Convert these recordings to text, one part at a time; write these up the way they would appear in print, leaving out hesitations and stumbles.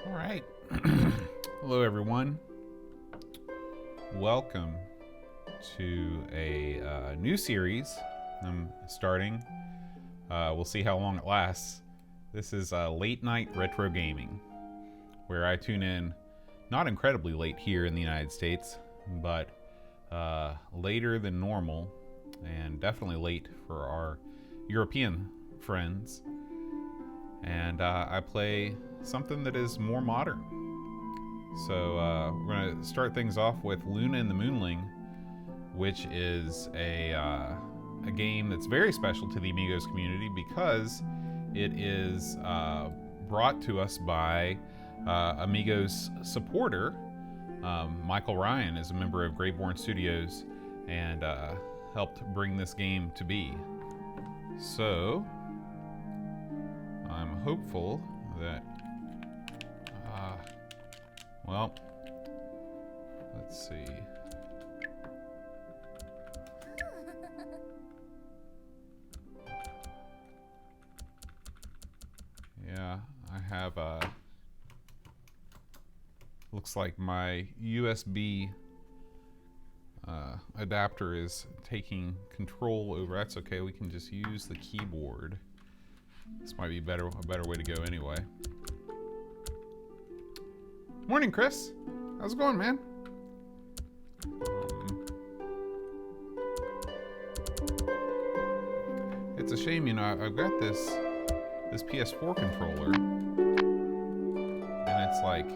All right. Hello, everyone. Welcome to a new series I'm starting. We'll see how long it lasts. This is late night retro gaming, where I tune in not incredibly late here in the United States, but later than normal, and definitely late for our European friends. And I play something that is more modern. So we're going to start things off with Luna and the Moonling, which is a game that's very special to the Amigos community because it is brought to us by Amigos supporter. Michael Ryan is a member of Greyborn Studios and helped bring this game to be. So I'm hopeful that, well, let's see. Yeah, I have looks like my USB adapter is taking control over. That's okay, we can just use the keyboard. This might be a better way to go anyway. Morning, Chris. How's it going, man? It's a shame, I've got this PS4 controller, and it's like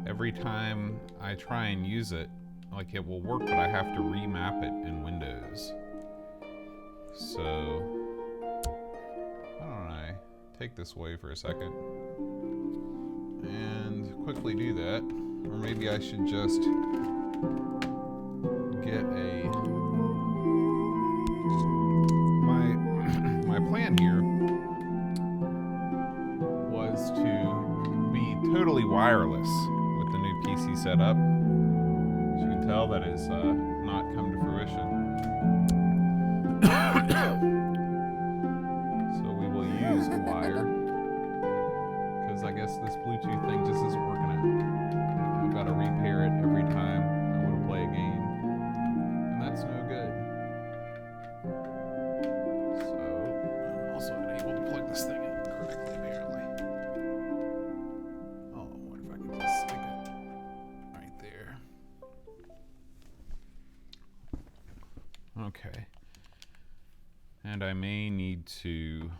every time I try and use it, like it will work, but I have to remap it in Windows. So why don't I take this away for a second and quickly do that, or maybe I should just get my plan here was to be totally wireless with the new PC setup. As you can tell, that has not come to fruition. So we will use a wire, because I guess this Bluetooth thing just isn't working out. I've got to repair it every time I want to play a game, and that's no good. So I'm also unable to plug this thing in correctly, apparently. Oh, what if I can just stick it right there? Okay. And I may need to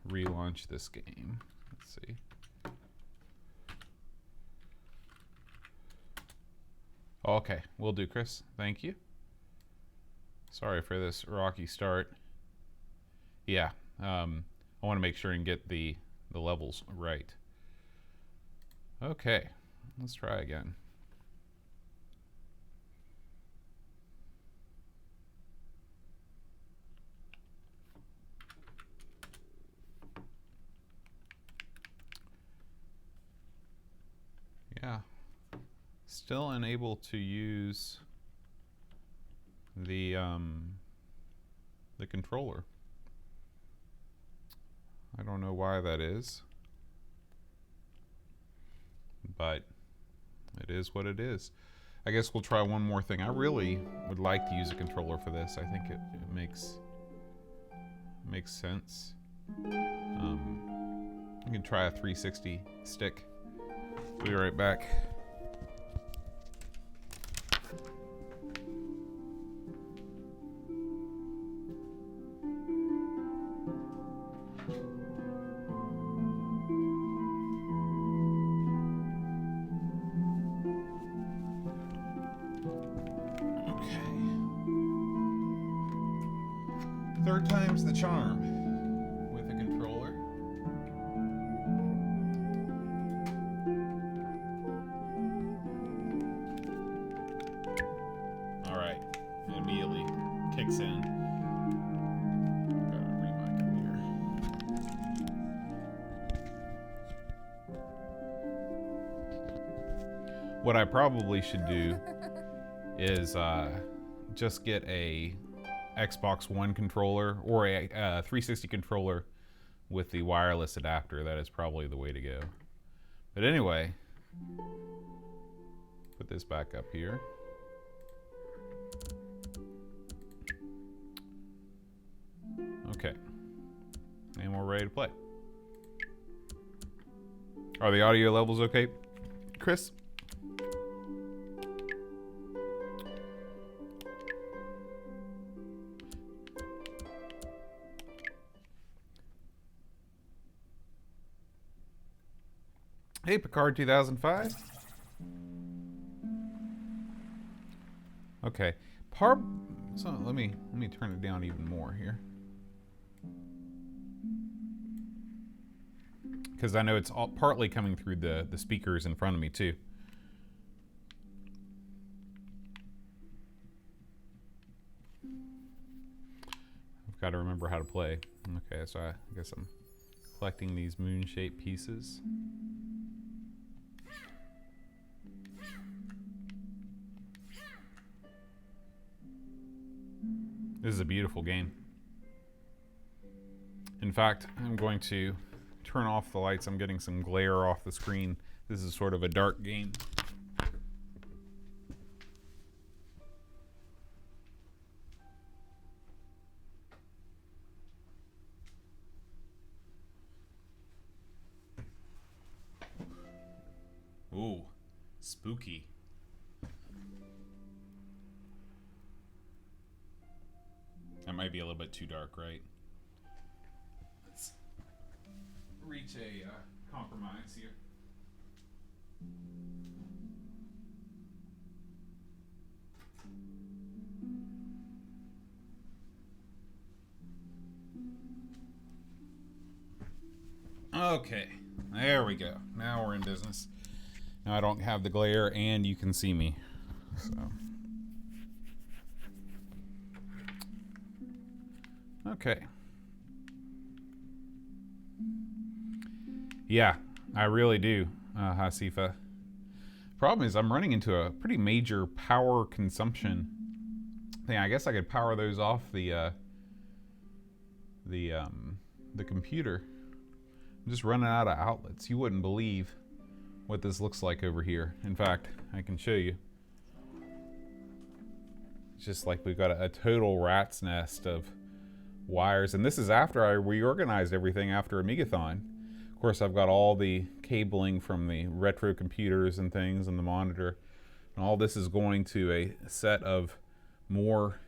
relaunch this game. Let's see. Okay, will do, Chris. Thank you. Sorry for this rocky start. Yeah, I want to make sure and get the levels right. Okay, let's try again. Yeah, still unable to use the controller. I don't know why that is, but it is what it is. I guess we'll try one more thing. I really would like to use a controller for this. I think it makes sense. You can try a 360 stick. Be right back. Okay. Third time's the charm with a controller. Immediately kicks in. Gotta read my computer. What I probably should do is just get a Xbox One controller or a 360 controller with the wireless adapter. That is probably the way to go. But anyway, put this back up here. Okay. And we're ready to play. Are the audio levels okay, Chris? Hey, Picard 2005. Okay. So let me turn it down even more here. Because I know it's all partly coming through the speakers in front of me too. I've got to remember how to play. Okay, so I guess I'm collecting these moon-shaped pieces. This is a beautiful game. In fact, I'm going to turn off the lights. I'm getting some glare off the screen. This is sort of a dark game. Ooh, spooky. That might be a little bit too dark, right? Let's reach a compromise here. Okay, there we go. Now we're in business. Now I don't have the glare and you can see me. So. Okay. Yeah, I really do, Hasifa. Problem is I'm running into a pretty major power consumption thing. I guess I could power those off the computer. I'm just running out of outlets. You wouldn't believe what this looks like over here. In fact, I can show you. It's just like we've got a total rat's nest of wires, and this is after I reorganized everything after Amigathon. Of course, I've got all the cabling from the retro computers and things and the monitor, and all this is going to a set of more.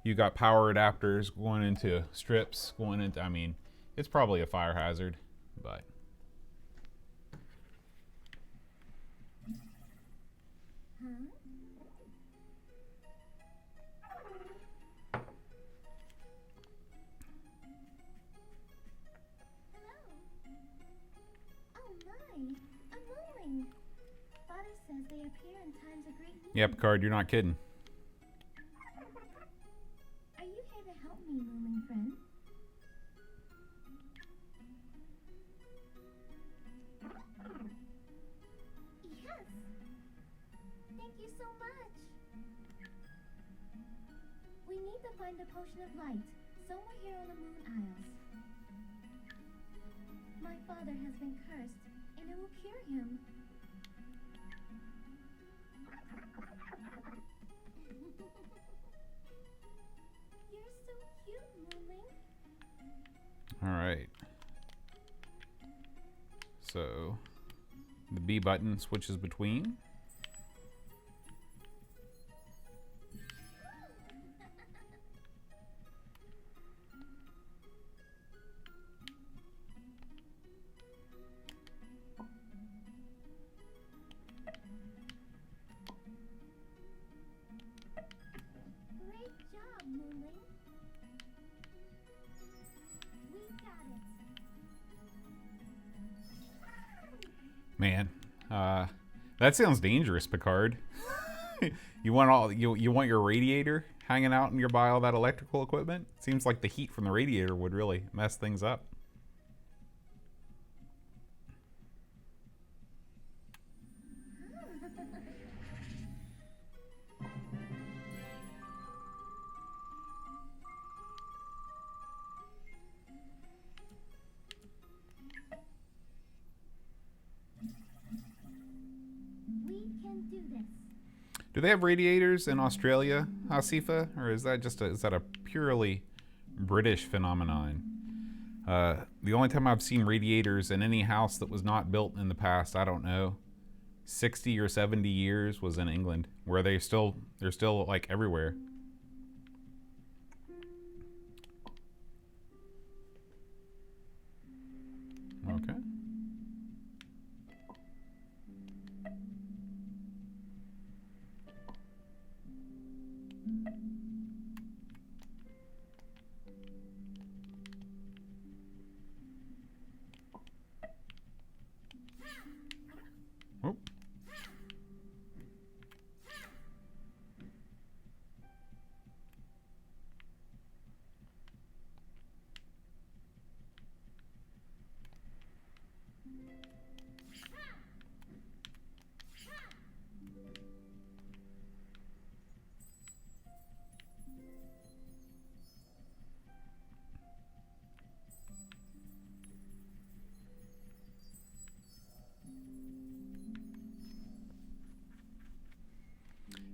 You got power adapters going into strips, going into, I mean, it's probably a fire hazard, but Moonling. Father says they appear in times of great need. yeah, Picard, you're not kidding. Are you here to help me, Moonling friend? Yes. Thank you so much. We need to find the potion of light somewhere here on the Moon Isles. My father has been cursed, and it will cure him. You're so cute, Moonling. All right. So the B button switches between. Great job, Moonling. We got it. Man, that sounds dangerous, Picard. You want your radiator hanging out nearby all that electrical equipment? Seems like the heat from the radiator would really mess things up. Do they have radiators in Australia, Hasifa, or is that just is that a purely British phenomenon? The only time I've seen radiators in any house that was not built in the past, I don't know, 60 or 70 years was in England, where they're still like everywhere. Okay. Oh.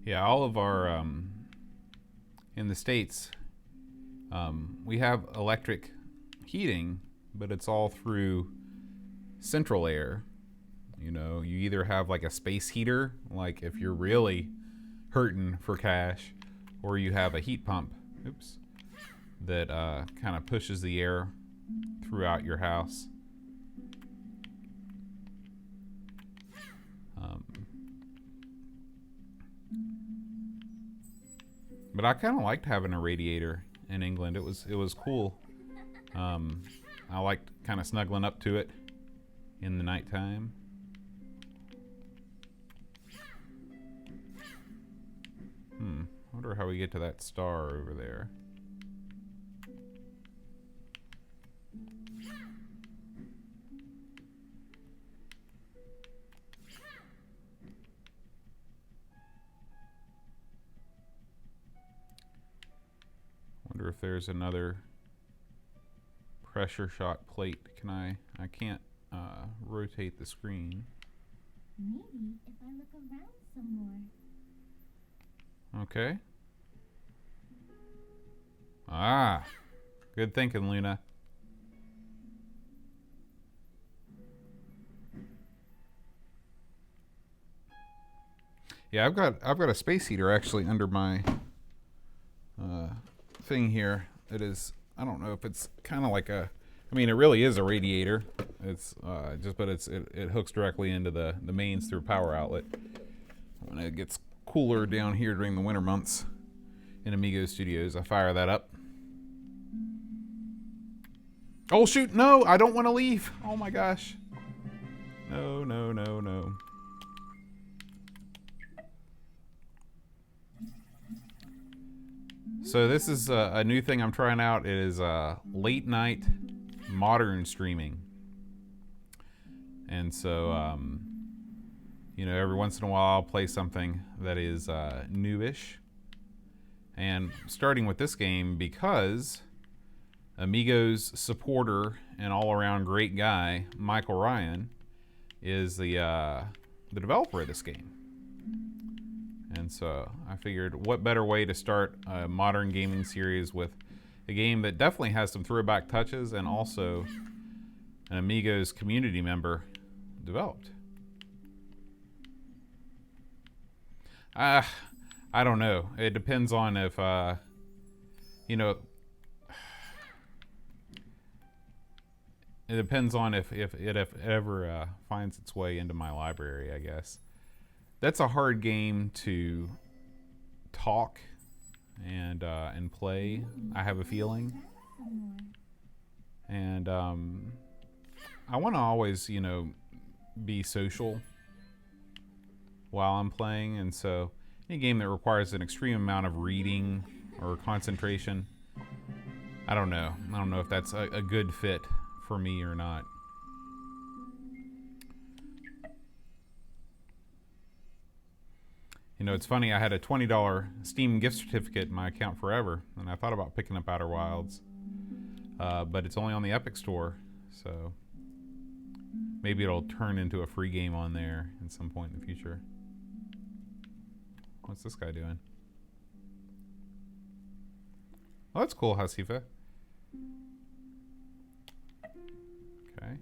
Yeah, all of our in the States, we have electric heating, but it's all through central air. You know, you either have like a space heater, like if you're really hurting for cash, or you have a heat pump, that kind of pushes the air throughout your house. But I kind of liked having a radiator in England. It was cool. I liked kind of snuggling up to it in the nighttime. I wonder how we get to that star over there. Wonder if there's another pressure shot plate. Can I can't rotate the screen. Maybe if I look around some more. Okay. Ah, good thinking, Luna. Yeah, I've got a space heater actually under my thing here. It is, I don't know if it's kind of like a, I mean, it really is a radiator. It's but it hooks directly into the mains through a power outlet. When it gets cooler down here during the winter months in Amigos Studios, I fire that up. Oh shoot, no, I don't want to leave. Oh my gosh. No, no, no, no. So this is a new thing I'm trying out. It is late night modern streaming. And so, you know, every once in a while I'll play something that is newish. And starting with this game because Amigos supporter and all-around great guy, Michael Ryan, is the developer of this game. And so I figured what better way to start a modern gaming series with a game that definitely has some throwback touches and also an Amigos community member developed. I don't know. It depends on if, you know, it depends on if it ever finds its way into my library, I guess. That's a hard game to talk and play, I have a feeling. And I want to always, you know, be social while I'm playing, and so any game that requires an extreme amount of reading or concentration, I don't know if that's a good fit for me or not. You know, it's funny, I had a $20 Steam gift certificate in my account forever, and I thought about picking up Outer Wilds, but it's only on the Epic Store, so maybe it'll turn into a free game on there at some point in the future. What's this guy doing? Oh, that's cool, Hasifa. Okay.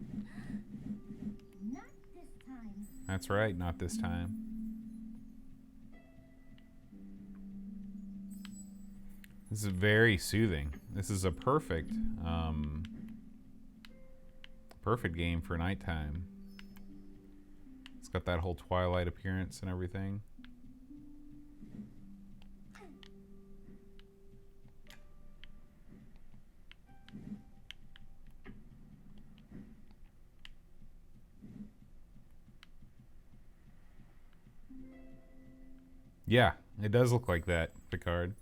Not this time. That's right, not this time. This is very soothing. This is a perfect game for nighttime. It's got that whole twilight appearance and everything. Yeah, it does look like that, Picard.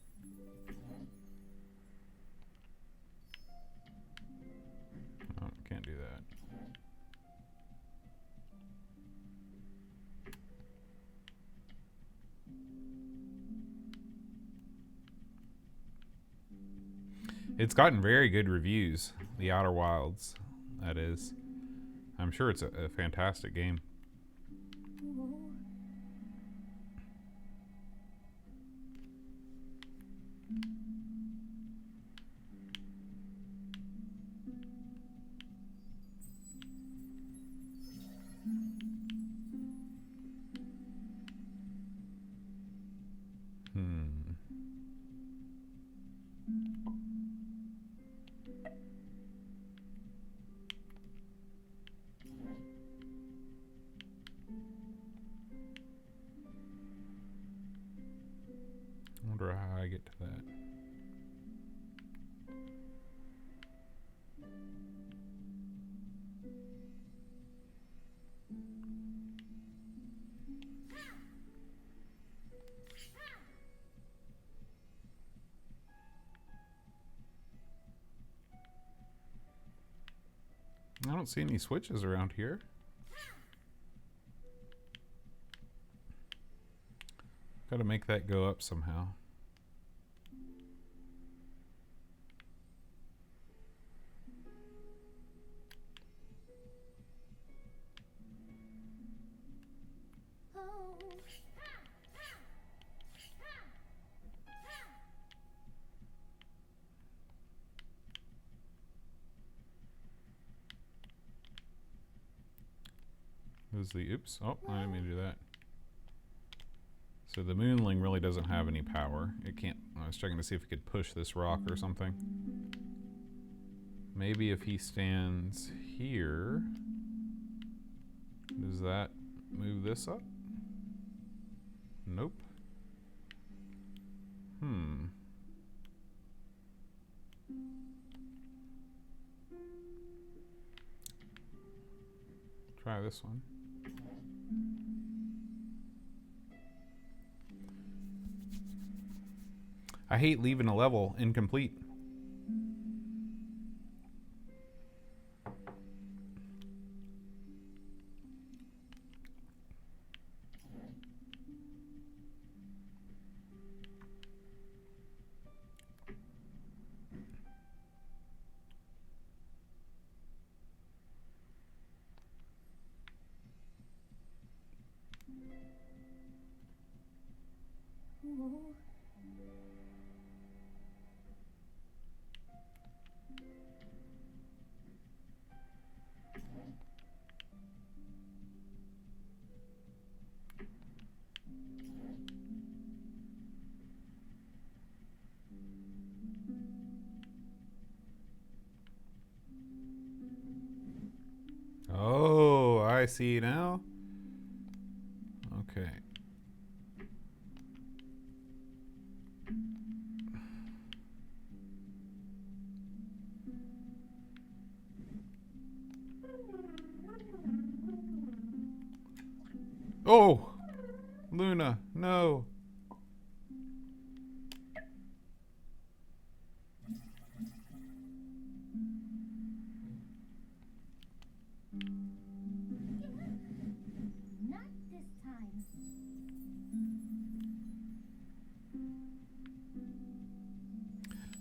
Oh, can't do that. It's gotten very good reviews. The Outer Wilds, that is. I'm sure it's a fantastic game. I wonder how I get to that. I don't see any switches around here. Gotta make that go up somehow. Is the oops? Oh, I didn't mean to do that. So the Moonling really doesn't have any power. It can't. I was checking to see if it could push this rock or something. Maybe if he stands here, does that move this up? Nope. Try this one. I hate leaving a level incomplete. Oh, I see now. Okay. Oh, Luna, no. Not this time.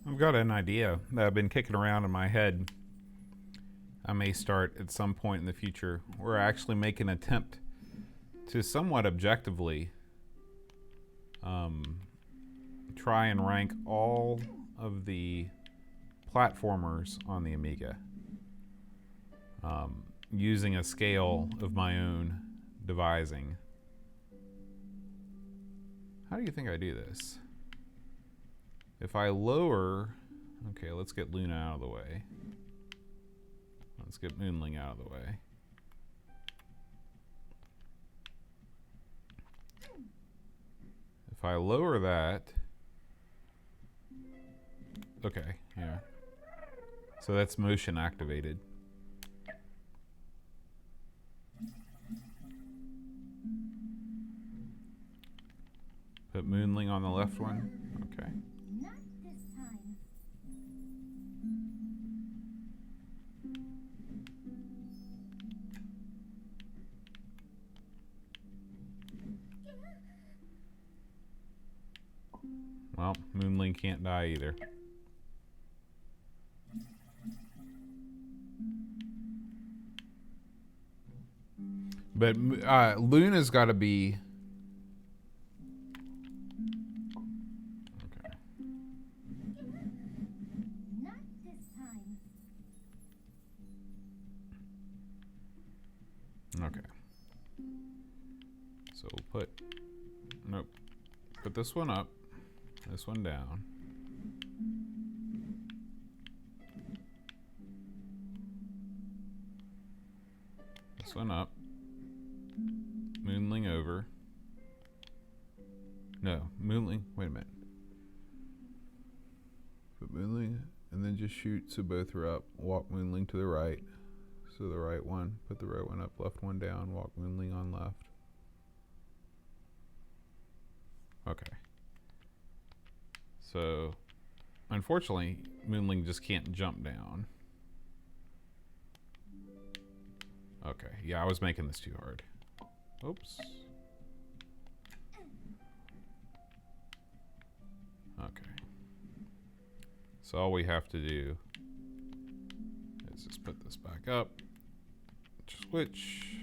I've got an idea that I've been kicking around in my head. I may start at some point in the future where I actually make an attempt to somewhat objectively try and rank all of the platformers on the Amiga using a scale of my own devising. How do you think I do this? If I lower... Okay, let's get Luna out of the way. Let's get Moonling out of the way. If I lower that... Okay, yeah. So that's motion activated. Put Moonling on the left one. Okay. Not this time. Well, Moonling can't die either. But Luna's got to be... Okay. Not this time. Okay. So we'll put... Nope. Put this one up. This one down. This one up. Moonling over. No, Moonling. Wait a minute. Put Moonling and then just shoot so both are up. Walk Moonling to the right. So the right one. Put the right one up, left one down. Walk Moonling on left. Okay. So, unfortunately, Moonling just can't jump down. Okay, yeah, I was making this too hard. Oops. Okay. So all we have to do is just put this back up. Switch.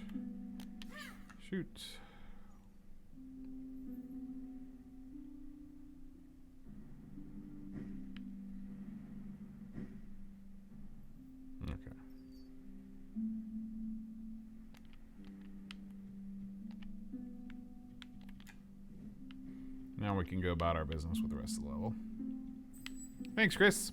Shoot. Okay. Now we can go about our business with the rest of the level. Thanks, Chris.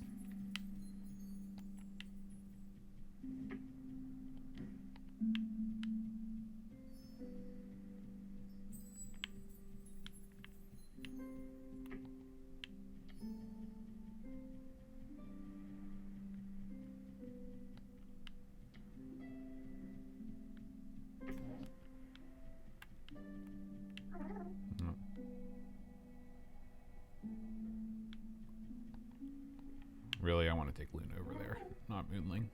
Really, I want to take Luna over there, not Moonling.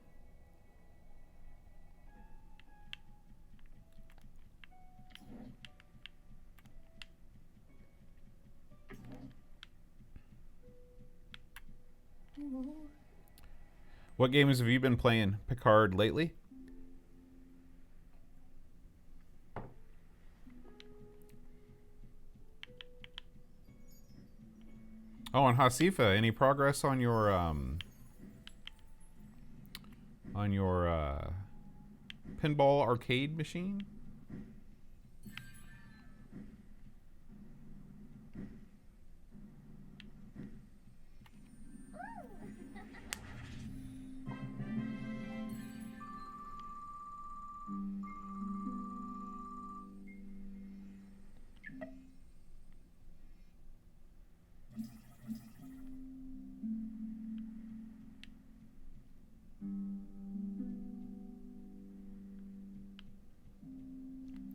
What games have you been playing, Picard, lately? Oh, and Hasifa, any progress on your pinball arcade machine?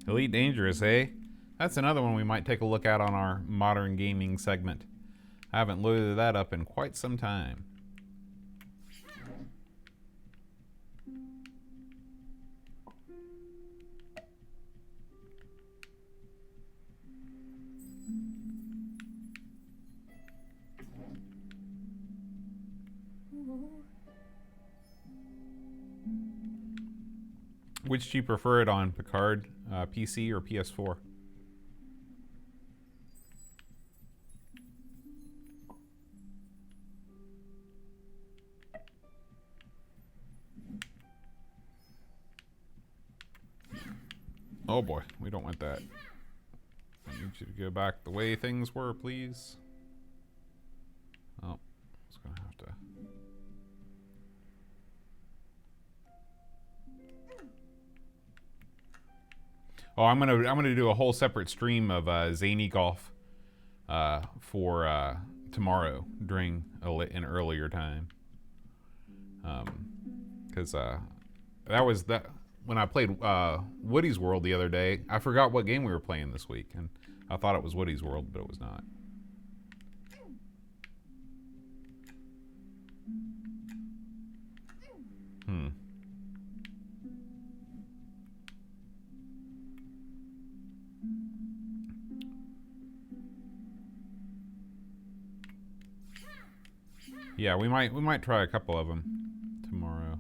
Elite Dangerous, eh? That's another one we might take a look at on our modern gaming segment. I haven't loaded that up in quite some time. Which do you prefer it on, Picard? PC or PS4? Oh boy, we don't want that. I need you to go back the way things were, please. Oh, it's gonna have to. Oh, I'm gonna do a whole separate stream of zany golf for tomorrow during an earlier time. Because that was that when I played Woody's World the other day. I forgot what game we were playing this week, and I thought it was Woody's World, but it was not. Yeah, we might try a couple of them tomorrow.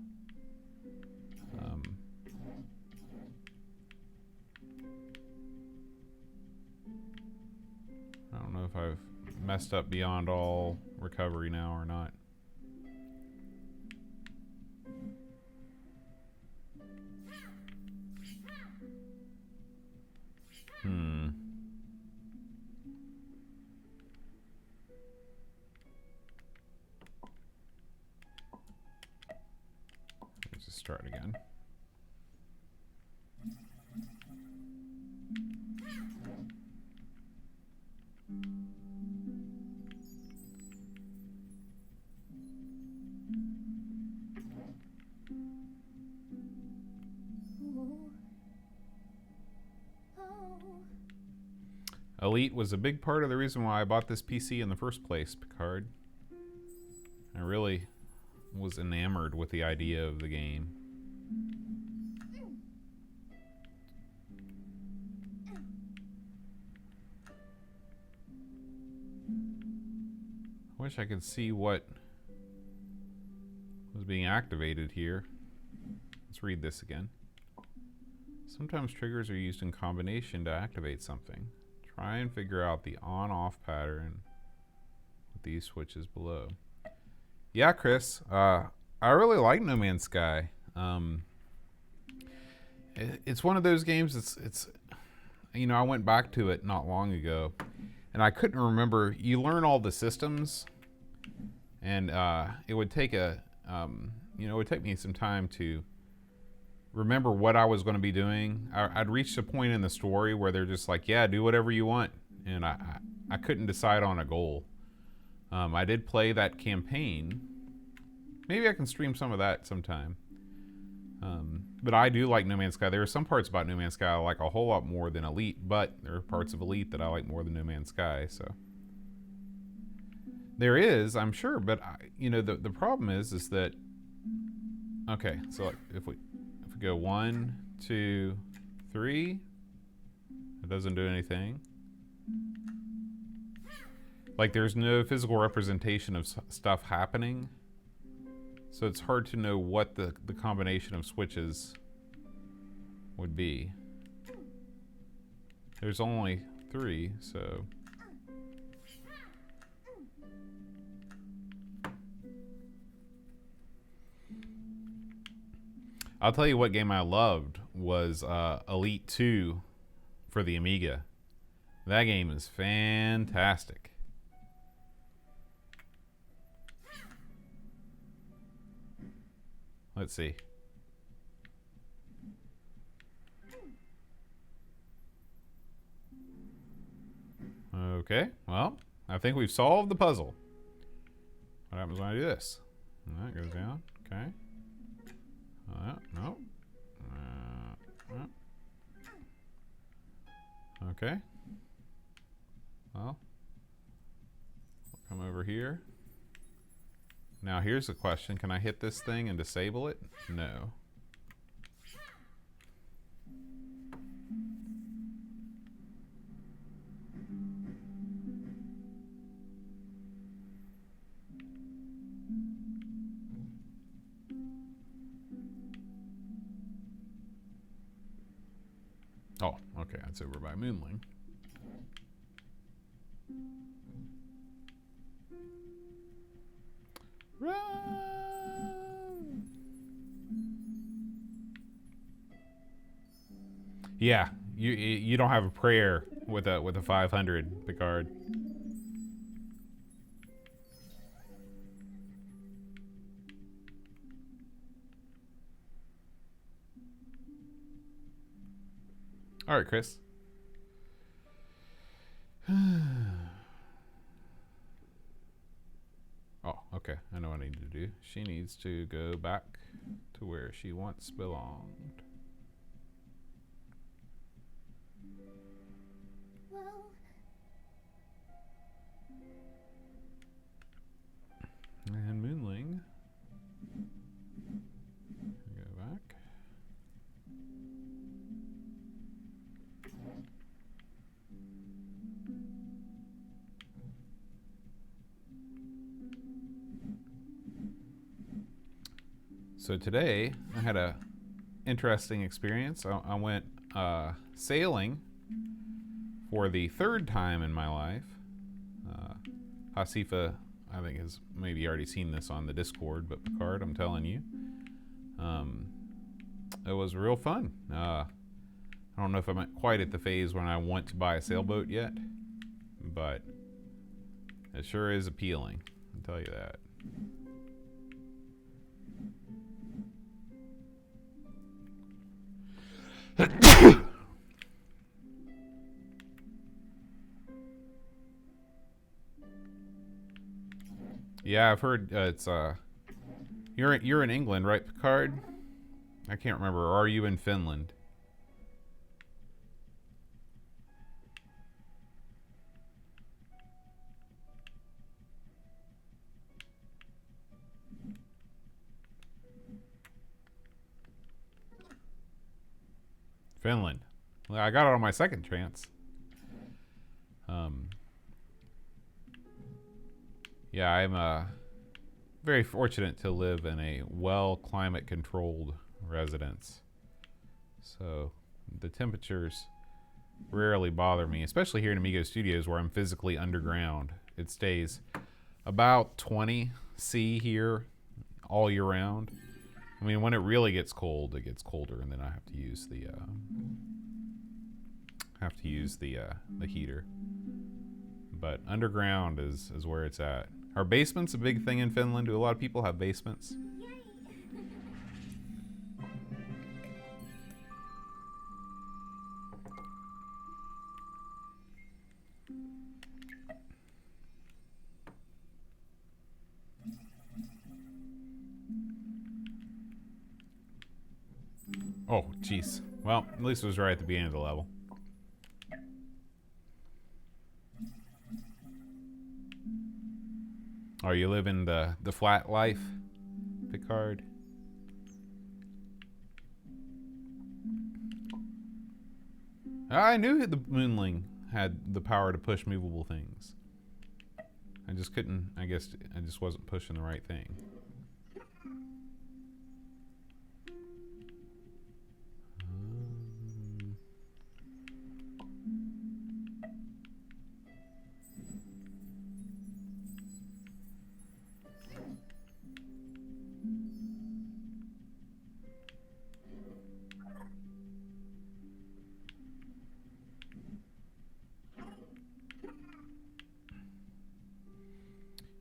I don't know if I've messed up beyond all recovery now or not. Let's just start again. Elite was a big part of the reason why I bought this PC in the first place, Picard. I really was enamored with the idea of the game. I wish I could see what was being activated here. Let's read this again. Sometimes triggers are used in combination to activate something. Try and figure out the on-off pattern with these switches below. Yeah, Chris, I really like No Man's Sky. It's one of those games. It's you know, I went back to it not long ago, and I couldn't remember. You learn all the systems, and it would take it would take me some time to remember what I was going to be doing. I'd reached a point in the story where they're just like, yeah, do whatever you want. And I couldn't decide on a goal. I did play that campaign. Maybe I can stream some of that sometime. But I do like No Man's Sky. There are some parts about No Man's Sky I like a whole lot more than Elite, but there are parts of Elite that I like more than No Man's Sky, so. There is, I'm sure, but the problem is that, okay, so like if we go 1, 2, 3. It doesn't do anything. Like there's no physical representation of stuff happening. So it's hard to know what the combination of switches would be. There's only 3, so. I'll tell you what game I loved was Elite 2 for the Amiga. That game is fantastic. Let's see. Okay, well, I think we've solved the puzzle. What happens when I do this? That goes down, okay. No. Okay. Well, we'll come over here. Now here's the question. Can I hit this thing and disable it? No. Oh, okay, that's over by Moonling. Run! Yeah, You don't have a prayer with a 500, Picard. All right, Chris. Oh, okay. I know what I need to do. She needs to go back to where she once belonged. Well, And Moonling. Go back. So today I had a interesting experience. I went sailing for the third time in my life. Hasifa, I think, has maybe already seen this on the Discord, but Picard, I'm telling you, it was real fun. I don't know if I'm quite at the phase when I want to buy a sailboat yet, but it sure is appealing, I'll tell you that. Yeah, I've heard it's you're in England, right, Picard? I can't remember. Or are you in Finland? Finland. Well, I got it on my second chance. Yeah, I'm very fortunate to live in a well climate controlled residence. So the temperatures rarely bother me, especially here in Amigo Studios where I'm physically underground. It stays about 20 C here all year round. I mean, when it really gets cold, it gets colder, and then I have to use the heater. But underground is where it's at. Are basements a big thing in Finland? Do a lot of people have basements? yay! Oh, jeez. Well, at least it was right at the beginning of the level. Are you living the flat life, Picard? I knew the Moonling had the power to push movable things. I just couldn't, I guess I just wasn't pushing the right thing.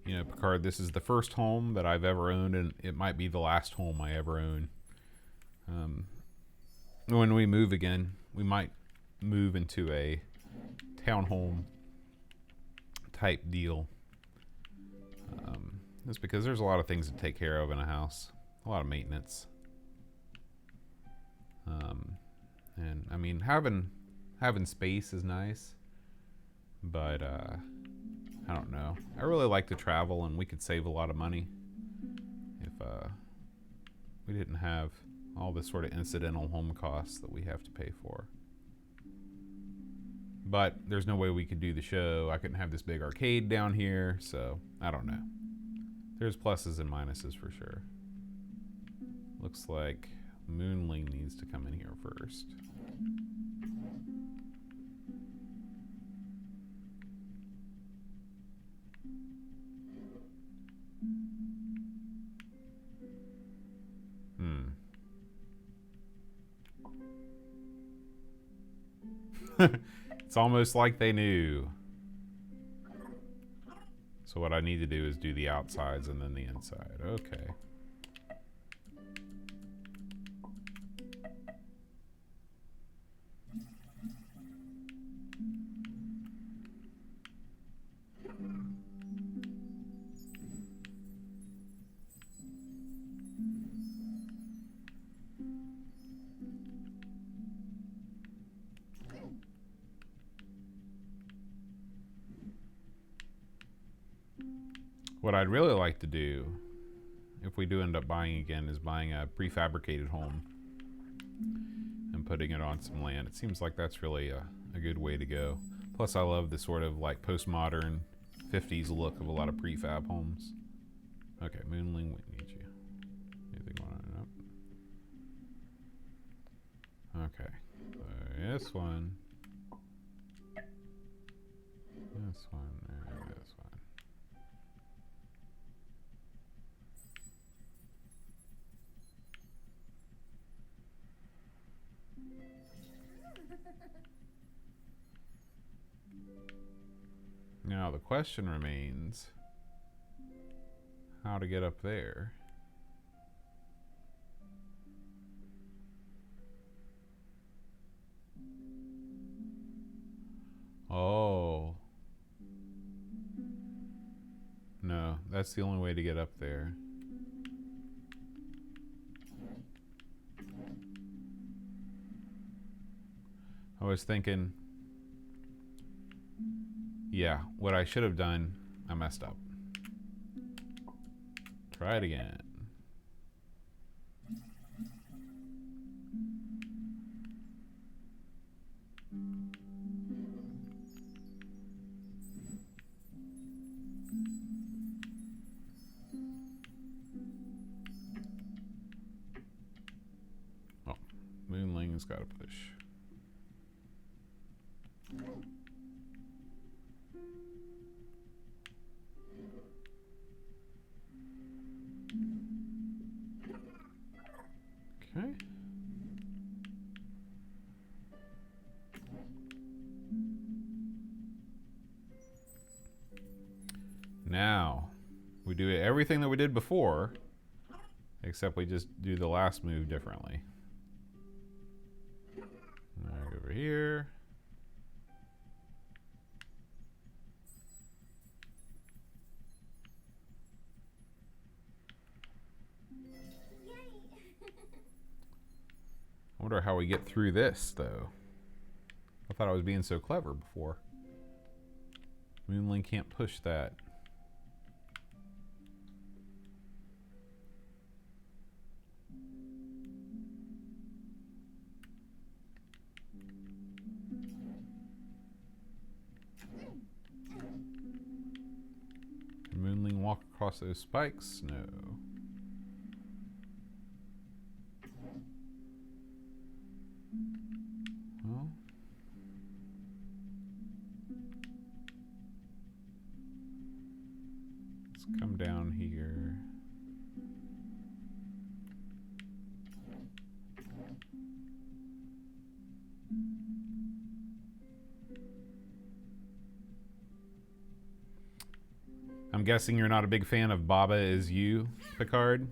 You know, Picard, this is the first home that I've ever owned, and it might be the last home I ever own. When we move again, we might move into a townhome type deal. That's because there's a lot of things to take care of in a house, a lot of maintenance. And I mean, having space is nice, but I don't know. I really like to travel, and we could save a lot of money if we didn't have all this sort of incidental home costs that we have to pay for. But there's no way we could do the show. I couldn't have this big arcade down here, so I don't know. There's pluses and minuses for sure. Looks like Moonling needs to come in here first. It's almost like they knew. So what I need to do is do the outsides and then the inside. Okay. What I'd really like to do, if we do end up buying again, is buying a prefabricated home and putting it on some land. It seems like that's really a good way to go. Plus, I love the sort of like postmodern 50s look of a lot of prefab homes. Okay, Moonling, we need you. Anything going on? Nope. Okay, so this one. This one, and this one. Now the question remains how to get up there. Oh. No, that's the only way to get up there. I was thinking, yeah, what I should have done, I messed up. Try it again. Oh, Moonling has got to push. Okay. Now, we do everything that we did before, except we just do the last move differently. Right over here. I wonder how we get through this, though. I thought I was being so clever before. Moonling can't push that. Can Moonling walk across those spikes? No. Well. Let's come down here. I'm guessing you're not a big fan of Baba Is You, Picard?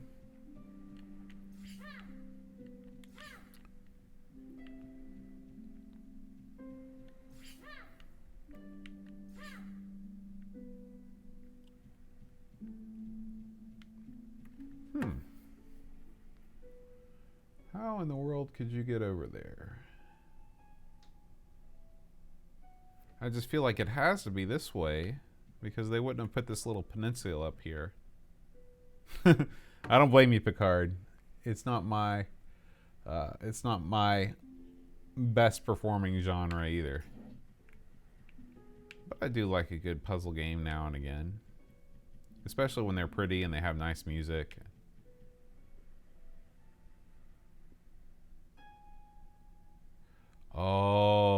How in the world could you get over there? I just feel like it has to be this way, because they wouldn't have put this little peninsula up here. I don't blame you, Picard. It's not my best performing genre either. But I do like a good puzzle game now and again, especially when they're pretty and they have nice music. Oh,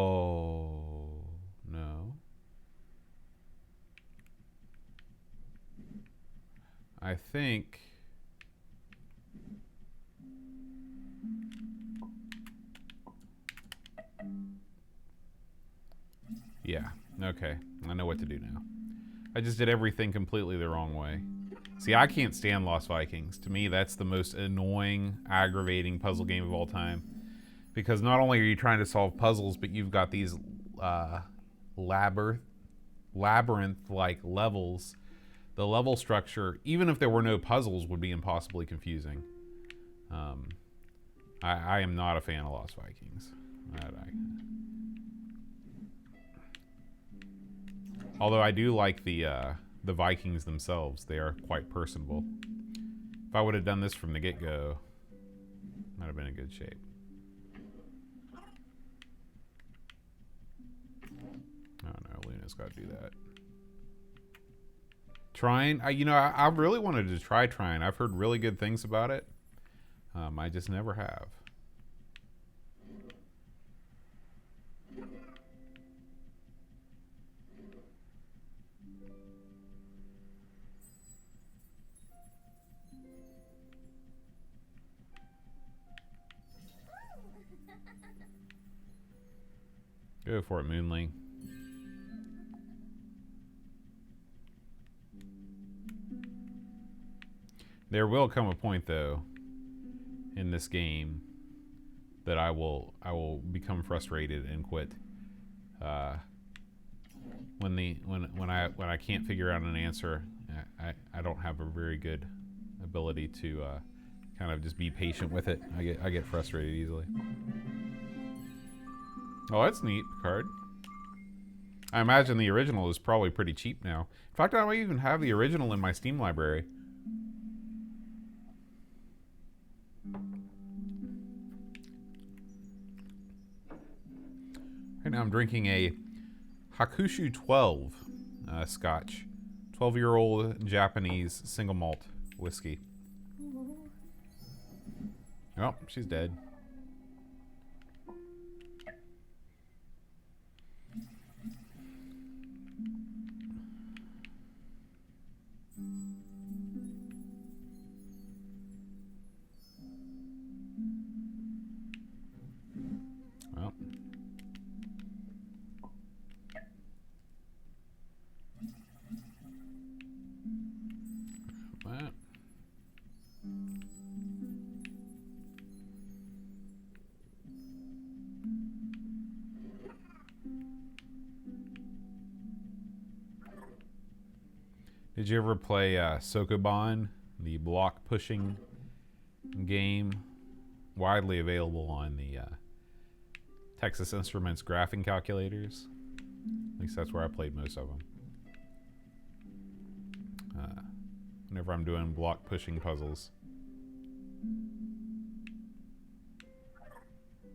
no. I think Yeah, okay. I know what to do now. I just did everything completely the wrong way. See, I can't stand Lost Vikings. To me, that's the most annoying, aggravating puzzle game of all time. Because not only are you trying to solve puzzles, but you've got these labyrinth-like levels. The level structure, even if there were no puzzles, would be impossibly confusing. I am not a fan of Lost Vikings. Although I do like the Vikings themselves. They are quite personable. If I would have done this from the get-go, I'd have been in good shape. Oh no, Luna's got to do that. Trine, I really wanted to try Trine. I've heard really good things about it. I just never have. Go for it, Moonling. There will come a point, though, in this game that I will become frustrated and quit. When I can't figure out an answer, I don't have a very good ability to kind of just be patient with it. I get frustrated easily. Oh, that's neat, Picard. I imagine the original is probably pretty cheap now. In fact, I might even have the original in my Steam library. Right now I'm drinking a Hakushu 12 Scotch. 12-year-old Japanese single malt whiskey. Oh, she's dead. Well. That. Did you ever play Sokoban, the block pushing game? Widely available on the Texas Instruments graphing calculators. At least that's where I played most of them. Whenever I'm doing block pushing puzzles.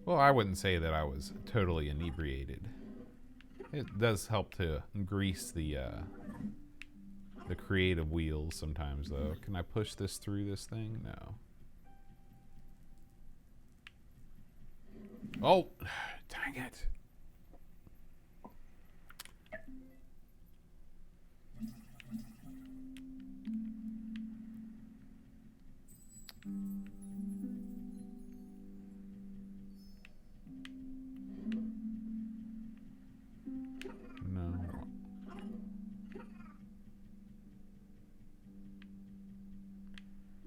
Well, I wouldn't say that I was totally inebriated. It does help to grease the creative wheels sometimes, though. Can I push this through this thing? No. Oh, dang it. No.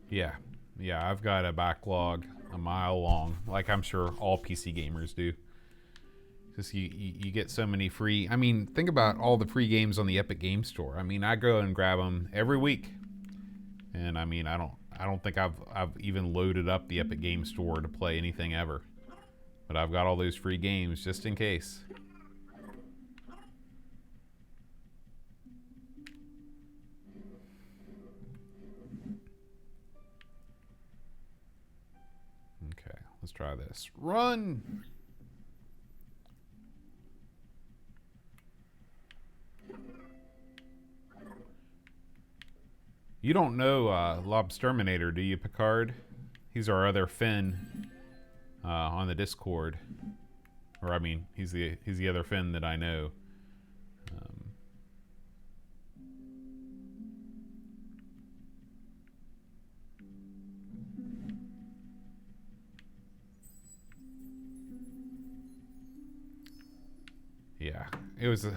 Yeah, I've got a backlog a mile long, like I'm sure all PC gamers do. Because you get so many free. I mean, think about all the free games on the Epic Game Store. I mean, I go and grab them every week, and I mean, I don't think I've even loaded up the Epic Game Store to play anything ever. But I've got all those free games just in case. Okay, let's try this. Run! You don't know Lobsterminator, do you, Picard? He's our other Finn on the Discord. Or I mean, he's the other Finn that I know. Yeah, it was a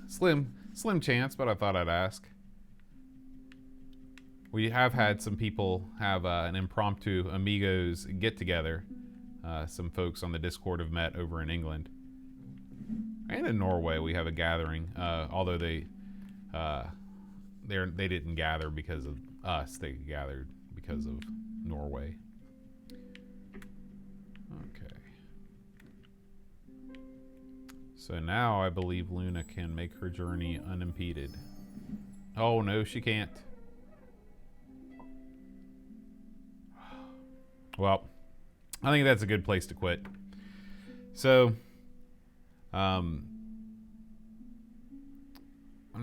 slim chance, but I thought I'd ask. We have had some people have an impromptu Amigos get-together. Some folks on the Discord have met over in England. And in Norway we have a gathering, although they didn't gather because of us. They gathered because of Norway. Okay. So now I believe Luna can make her journey unimpeded. Oh no, she can't. Well, I think that's a good place to quit. So, I'm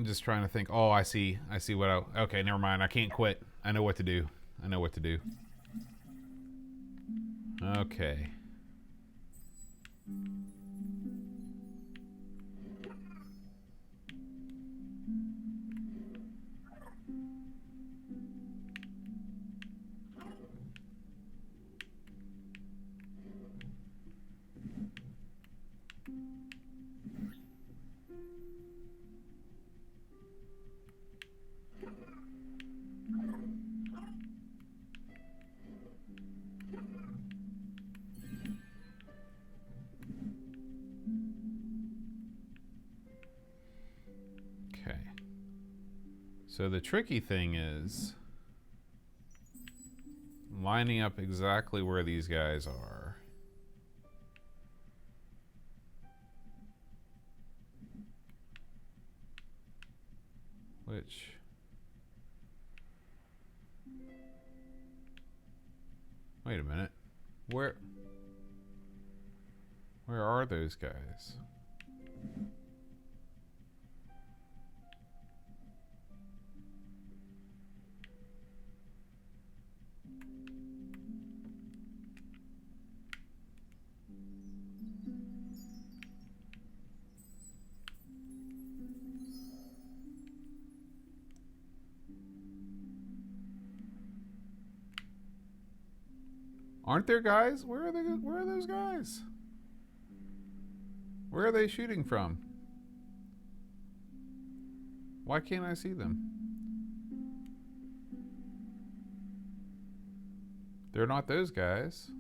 just trying to think. Oh, I see what okay, never mind. I can't quit. I know what to do. Okay. So the tricky thing is lining up exactly where these guys are. Which... Wait a minute. Where are those guys? Aren't there guys? Where are those guys? Where are they shooting from? Why can't I see them? They're not those guys.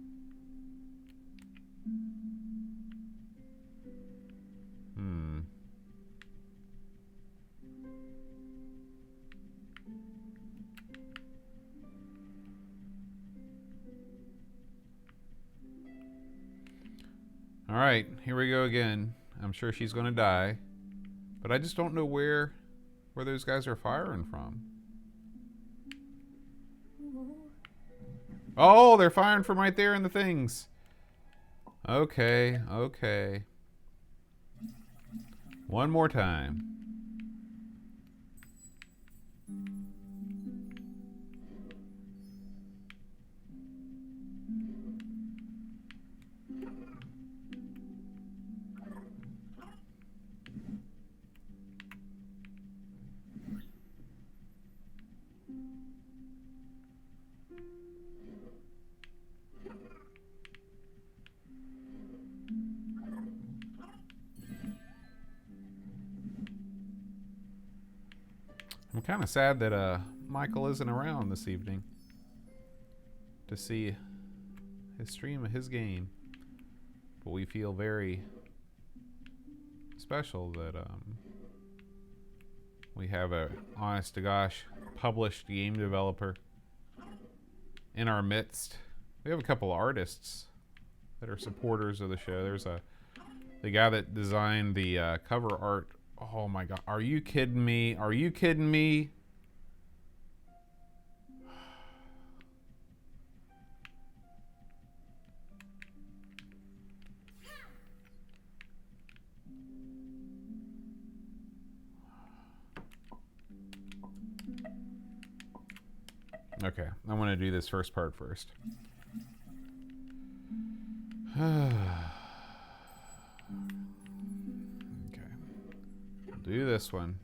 All right, here we go again. I'm sure she's going to die, but I just don't know where those guys are firing from. Oh, they're firing from right there in the things. Okay. One more time. I'm kind of sad that Michael isn't around this evening to see his stream of his game, but we feel very special that we have a honest to gosh published game developer in our midst. We have a couple artists that are supporters of the show. There's the guy that designed the cover art. Oh my god, are you kidding me? Are you kidding me? Okay, I want to do this first part first. Do this one.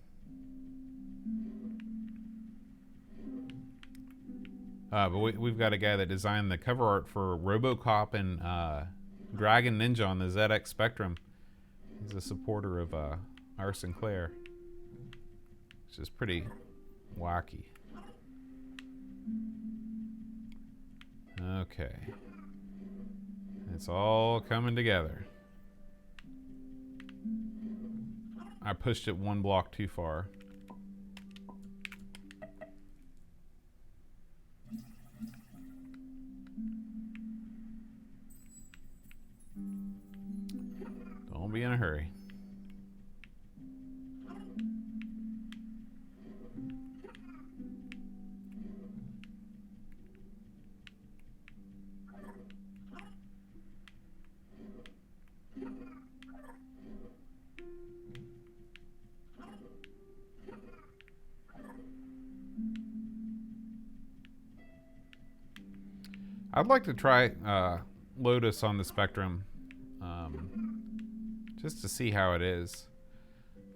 But we've got a guy that designed the cover art for RoboCop and Dragon Ninja on the ZX Spectrum. He's a supporter of our Sinclair, which is pretty wacky. Okay. It's all coming together. I pushed it one block too far. Don't be in a hurry. I'd like to try Lotus on the Spectrum, just to see how it is.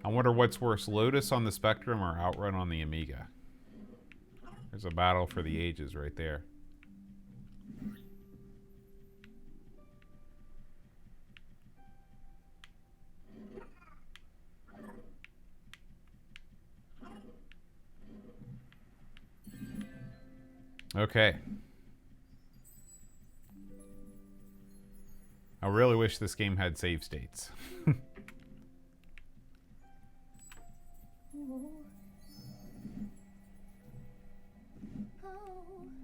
I wonder what's worse, Lotus on the Spectrum or Outrun on the Amiga. There's a battle for the ages right there. Okay. I really wish this game had save states. Oh. Oh.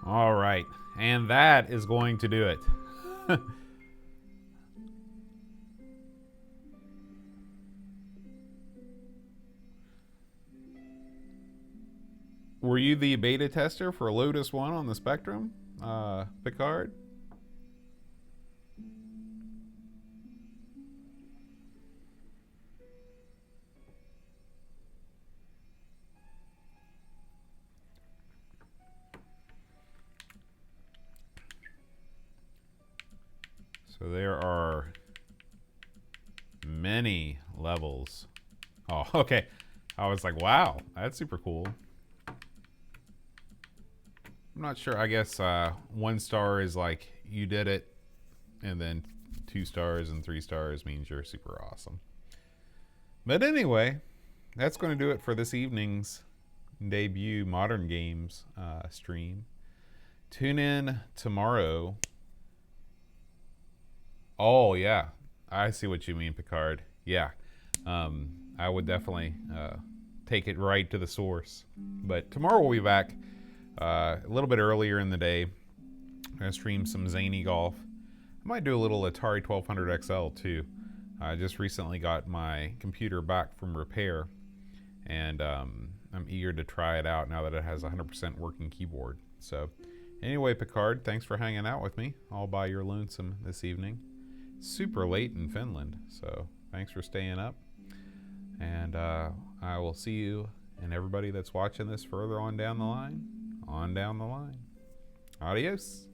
All right, and that is going to do it. Were you the beta tester for Lotus 1 on the Spectrum, Picard? So there are many levels. Oh, okay. I was like, wow, that's super cool. I'm not sure. I guess 1 star is like you did it, and then 2 stars and 3 stars means you're super awesome. But anyway, that's going to do it for this evening's debut Modern Games stream. Tune in tomorrow. Oh, yeah. I see what you mean, Picard. Yeah. I would definitely take it right to the source. But tomorrow we'll be back a little bit earlier in the day. I'm going to stream some zany golf. I might do a little Atari 1200 XL too. I just recently got my computer back from repair, and I'm eager to try it out now that it has a 100% working keyboard. So anyway, Picard, thanks for hanging out with me all by your lonesome this evening. Super late in Finland, so thanks for staying up. And I will see you and everybody that's watching this further on down the line. Adios.